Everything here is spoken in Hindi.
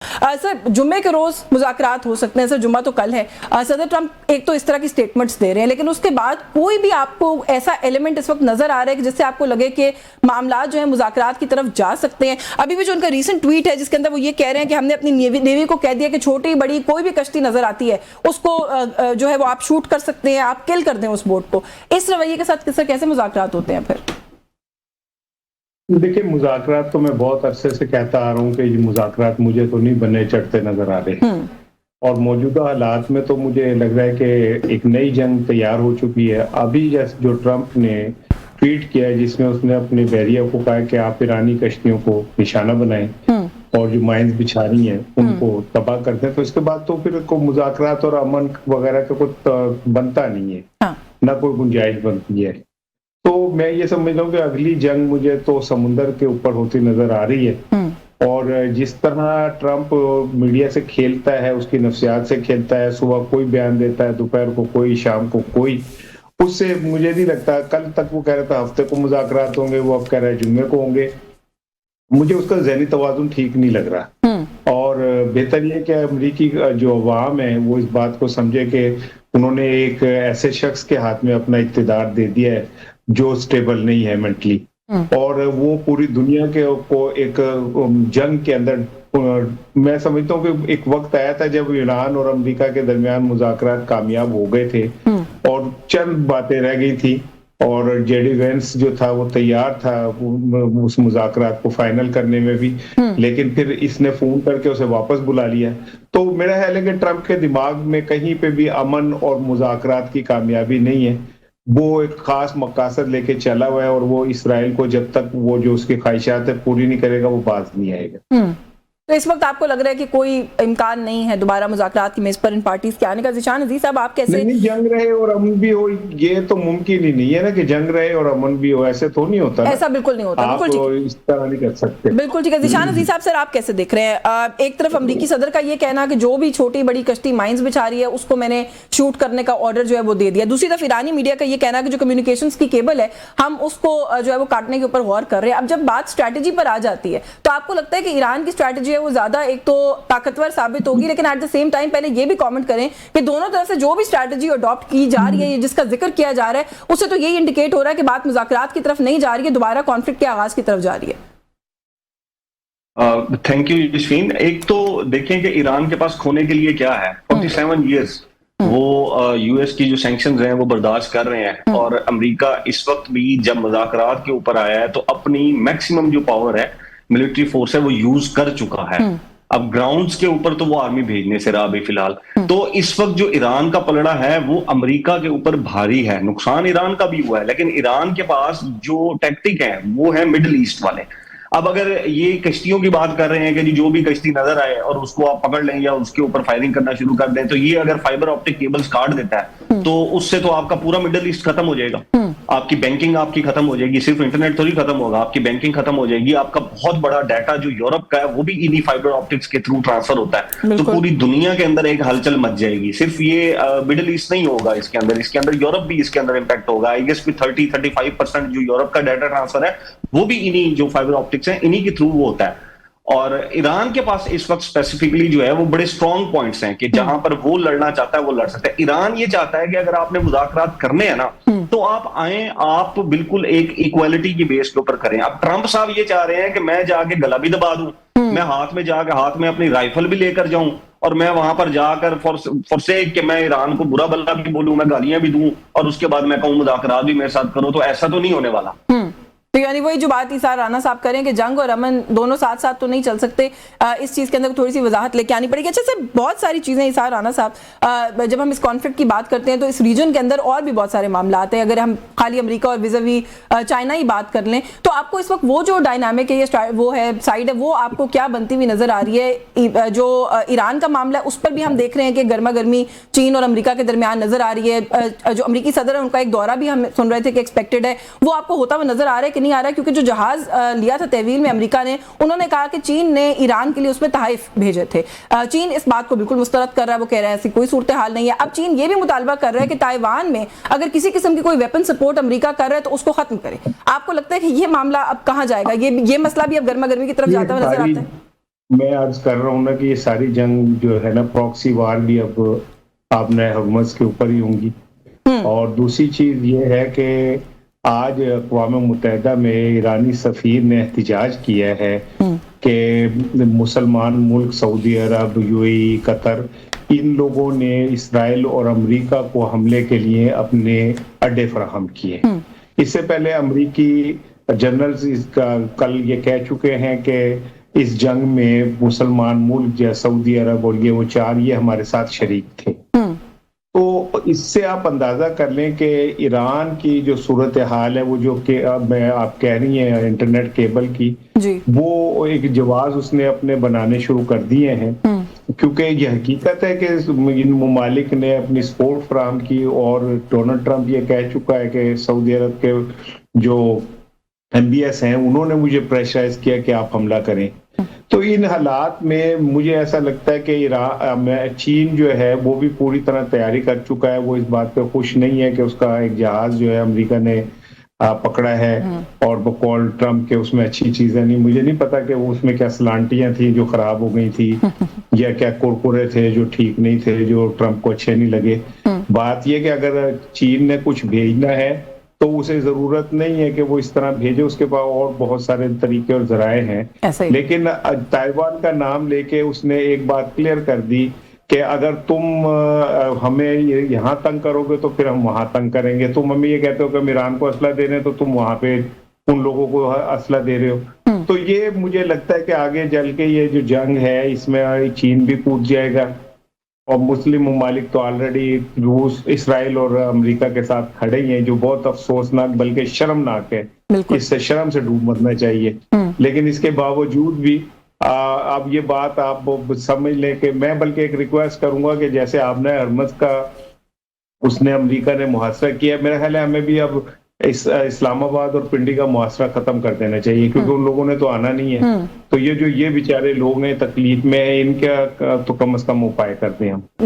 सर जुम्मे के रोज मुज़ाकरात हो सकते हैं, सर जुम्मा तो कल है। सदर ट्रंप एक तो इस तरह की स्टेटमेंट्स दे रहे हैं, लेकिन उसके बाद कोई भी आपको ऐसा एलिमेंट इस वक्त नजर आ रहा है कि जिससे आपको लगे कि मामला जो है मुज़ाकरात की तरफ जा सकते हैं? अभी भी जो उनका रीसेंट ट्वीट है जिसके अंदर वो ये कह रहे हैं कि हमने अपनी नेवी को कह दिया कि छोटी बड़ी कोई भी कश्ती नजर आती है उसको जो है वो आप शूट कर सकते हैं, आप किल कर दें उस बोट को। इस रवैये के साथ कैसे मुज़ाकरात होते हैं फिर? देखिए, मुज़ाकरात तो मैं बहुत अरसे से कहता आ रहा हूँ कि ये मुज़ाकरात मुझे तो नहीं बने चढ़ते नजर आ रहे, और मौजूदा हालात में तो मुझे लग रहा है कि एक नई जंग तैयार हो चुकी है। अभी जैसे जो ट्रंप ने ट्वीट किया है जिसमें उसने अपने बैरिया को कहा कि आप ईरानी कश्तियों को निशाना बनाएं और जो माइंस बिछा रही हैं उनको तबाह कर दें, तो इसके बाद तो फिर को मुज़ाकरात और अमन वगैरह का कुछ बनता नहीं है, ना कोई गुंजाइश बनती है। तो मैं ये समझ रहा हूँ कि अगली जंग मुझे तो समुंदर के ऊपर होती नजर आ रही है, और जिस तरह ट्रंप मीडिया से खेलता है, उसकी नफ्सियात से खेलता है, सुबह कोई बयान देता है, दोपहर को कोई, शाम को कोई, उससे मुझे नहीं लगता। कल तक वो कह रहा था हफ्ते को मुज़ाकरात होंगे, वो अब कह रहा है जुम्मे को होंगे। मुझे उसका ज़हनी तवाज़ुन ठीक नहीं लग रहा, और बेहतर ये कि अमरीकी जो अवाम है वो इस बात को समझे कि उन्होंने एक ऐसे शख्स के हाथ में अपना इक़्तिदार दे दिया है जो स्टेबल नहीं है मेंटली, और वो पूरी दुनिया के को एक जंग के अंदर, मैं समझता हूँ कि एक वक्त आया था जब ईरान और अमेरिका के दरमियान मुज़ाकरात कामयाब हो गए थे और चंद बातें रह गई थी, और जेडी वेंस जो था वो तैयार था उस मुज़ाकरात को फाइनल करने में भी, लेकिन फिर इसने फोन करके उसे वापस बुला लिया। तो मेरा ख्याल है कि ट्रंप के दिमाग में कहीं पे भी अमन और मुज़ाकरात की कामयाबी नहीं है। वो एक खास मकासद लेके चला हुआ है, और वो इसराइल को जब तक वो जो उसकी ख्वाहिशात है पूरी नहीं करेगा वो बाज नहीं आएगा। तो इस वक्त आपको लग रहा है कि कोई इम्कान नहीं है दोबारा मुज़ाकरात की मेज पर इन पार्टीज के आने का? ज़ीशान अजीज साहब, आप कैसे? नहीं, जंग रहे और अमन भी हो, ये तो मुमकिन ही नहीं है ना कि जंग रहे और अमन भी हो, ऐसे तो नहीं होता। ऐसा बिल्कुल नहीं होता, आप इस तरह नहीं कर सकते। बिल्कुल ठीक है। ज़ीशान अजीज साहब, सर आप कैसे देख रहे हैं? एक तरफ अमरीकी सदर का ये कहना कि जो भी छोटी बड़ी कश्ती माइंस बिछा रही है उसको मैंने शूट करने का ऑर्डर जो है वो दे दिया। दूसरी तरफ ईरानी मीडिया का ये कहना कि जो कम्युनिकेशंस की केबल है हम उसको जो है वो काटने के ऊपर गौर कर रहे हैं। अब जब बात स्ट्रैटेजी पर आ जाती है तो आपको लगता है कि ईरान की स्ट्रैटेजी है वो ज्यादा एक तो ताकतवर साबित होगी, लेकिन एट द सेम टाइम पहले ये भी कमेंट करें कि दोनों तरफ से जो भी स्ट्रैटेजी अडॉप्ट की जा रही है, जिसका जिक्र किया जा रहा है, उससे तो यही इंडिकेट हो रहा है कि बात मुज़ाकरात की तरफ नहीं जा रही है, दोबारा कॉन्फ्लिक्ट के आगाज की तरफ जा रही है। Thank you Yashveen. एक तो देखें कि ईरान के पास खोने के लिए क्या है। 47 ईयर्स वो यूएस की जो सैंक्शंस हैं वो बर्दाश्त कर रहे हैं, और अमेरिका इस वक्त भी जब मुज़ाकरात के ऊपर आया है तो अपनी मैक्सिमम जो पावर है, मिलिट्री फोर्स है, वो यूज कर चुका है। अब ग्राउंड्स के ऊपर तो वो आर्मी भेजने से रहा अभी फिलहाल। तो इस वक्त जो ईरान का पलड़ा है वो अमेरिका के ऊपर भारी है। नुकसान ईरान का भी हुआ है, लेकिन ईरान के पास जो टैक्टिक है वो है मिडिल ईस्ट वाले। अब अगर ये कश्तियों की बात कर रहे हैं कि जो भी कश्ती नजर आए और उसको आप पकड़ लें या उसके ऊपर फायरिंग करना शुरू कर दें, तो ये अगर फाइबर ऑप्टिक केबल्स काट देता है तो उससे तो आपका पूरा मिडिल ईस्ट खत्म हो जाएगा। आपकी बैंकिंग आपकी खत्म हो जाएगी, सिर्फ इंटरनेट थोड़ी खत्म होगा, आपकी बैंकिंग खत्म हो जाएगी। आपका बहुत बड़ा डाटा जो यूरोप का है वो भी इन्हीं फाइबर ऑप्टिक्स के थ्रू ट्रांसफर होता है, तो पूरी दुनिया के अंदर एक हलचल मच जाएगी। सिर्फ ये मिडिल ईस्ट नहीं होगा, इसके अंदर यूरोप भी इसके अंदर इंपैक्ट होगा। आई गेस 30-35% जो यूरोप का डाटा ट्रांसफर है वो भी इन्हीं जो फाइबर ऑप्टिक्स है इन्हीं के थ्रू वो होता है। और ईरान के पास इस वक्त स्पेसिफिकली जो है वो बड़े स्ट्रॉन्ग पॉइंट्स हैं कि जहां पर वो लड़ना चाहता है वो लड़ सकता है। ईरान ये चाहता है कि अगर आपने मुज़ाकरात करने हैं ना तो आप आए, आप बिल्कुल एक इक्वालिटी की बेस के ऊपर करें। अब ट्रंप साहब ये चाह रहे हैं कि मैं जाके गला भी दबा दूं, मैं हाथ में अपनी राइफल भी लेकर जाऊं और मैं वहां पर जाकर फॉरसेक कि मैं ईरान को बुरा भला भी बोलूं, मैं गालियां भी दूं और उसके बाद मैं कहूं मुज़ाकरात भी मेरे साथ करो। तो ऐसा तो नहीं होने वाला। तो यानी वही जो बात इसार राना साहब करें कि जंग और अमन दोनों साथ साथ तो नहीं चल सकते, इस चीज़ के अंदर थोड़ी सी वजाहत लेके आनी पड़ेगी। अच्छा सर, बहुत सारी चीज़ें इसार राना साहब, जब हम इस कॉन्फ्लिक्ट की बात करते हैं तो इस रीजन के अंदर और भी बहुत सारे मामला आते हैं। अगर हम खाली अमेरिका और विज़ावी चाइना ही बात कर लें तो आपको इस वक्त वो जो डायनामिक है, ये वो है साइड है, वो आपको क्या बनती हुई नजर आ रही है? जो ईरान का मामला है उस पर भी हम देख रहे हैं कि गर्मा गर्मी चीन और अमेरिका के दरमियान नजर आ रही है। जो अमेरिकी सदर है उनका एक दौरा भी हम सुन रहे थे कि एक्सपेक्टेड है, वो आपको होता हुआ नजर आ रहा है कि नहीं आ रहा है? क्योंकि जो जहाज लिया था तहवील में अमेरिका ने, उन्होंने कहा कि चीन ने ईरान के लिए उसमें तहाइफ भेजे थे। चीन इस बात को बिल्कुल मुस्तरद कर रहा है, वो कह रहा है ऐसी कोई सूरत हाल नहीं है। अब चीन ये भी मुतालबा कर रहा है कि ताइवान में अगर किसी किस्म की कोई वेपन सपोर्ट अमेरिका कर रहा है तो उसको खत्म करे। आपको लगता है कि ये मामला अब कहां जाएगा? ये मसला भी अब गर्मा गर्मी की तरफ जाता हुआ नजर आता है? मैं अर्ज कर रहा हूँ ना कि ये सारी जंग जो है ना, प्रॉक्सी वार भी अब आपने हरमज के ऊपर ही होंगी। और दूसरी चीज ये है कि आज अक़वाम मुत्तहिदा में ईरानी सफीर ने एहतिजाज किया है कि मुसलमान मुल्क सऊदी अरब, यूएई, कतर, इन लोगों ने इसराइल और अमेरिका को हमले के लिए अपने अड्डे फराहम किए। इससे पहले अमेरिकी जनरल्स इसका कल ये कह चुके हैं कि इस जंग में मुसलमान मुल्क जैसे सऊदी अरब और ये वो चार ये हमारे साथ शरीक थे। तो इससे आप अंदाजा कर लें कि ईरान की जो सूरत हाल है, वो जो कि अब मैं आप कह रही हैं इंटरनेट केबल की जी। वो एक जवाब उसने अपने बनाने शुरू कर दिए हैं, क्योंकि ये हकीकत है कि इन ममालिक ने अपनी सपोर्ट फराहम की और डोनाल्ड ट्रंप ये कह चुका है कि सऊदी अरब के जो MBS हैं उन्होंने मुझे प्रेशराइज किया कि आप हमला करें। तो इन हालात में मुझे ऐसा लगता है कि चीन जो है वो भी पूरी तरह तैयारी कर चुका है। वो इस बात पे खुश नहीं है कि उसका एक जहाज जो है अमेरिका ने पकड़ा है और बकौल ट्रंप के उसमें अच्छी चीजें नहीं, मुझे नहीं पता कि वो उसमें क्या सलांटियां थी जो खराब हो गई थी या क्या कुरकुरे थे जो ठीक नहीं थे, जो ट्रंप को अच्छे नहीं लगे। बात यह कि अगर चीन ने कुछ भेजना है तो उसे जरूरत नहीं है कि वो इस तरह भेजे, उसके पास और बहुत सारे तरीके और जराए हैं। लेकिन ताइवान का नाम लेके उसने एक बात क्लियर कर दी कि अगर तुम हमें यहाँ तंग करोगे तो फिर हम वहां तंग करेंगे। तुम हमें ये कहते हो कि हम ईरान को असला दे रहे हैं तो तुम वहां पे उन लोगों को असला दे रहे हो। तो ये मुझे लगता है कि आगे चल के ये जो जंग है इसमें चीन भी कूद जाएगा और मुस्लिम ममालिक तो ऑलरेडी रूस, इसराइल और अमेरिका के साथ खड़े ही हैं, जो बहुत अफसोसनाक बल्कि शर्मनाक है। इससे शर्म से डूब मरना चाहिए। लेकिन इसके बावजूद भी अब ये बात आप समझ लें कि मैं बल्कि एक रिक्वेस्ट करूंगा कि जैसे आपने हरमज का उसने अमेरिका ने मुहासरा किया, मेरा ख्याल है हमें भी अब इस्लामाबाद और पिंडी का मुहासरा खत्म कर देना चाहिए, क्योंकि उन लोगों ने तो आना नहीं है। तो ये जो ये बेचारे लोग हैं तकलीफ में है, इनका तो कम से कम उपाय करते हैं हम।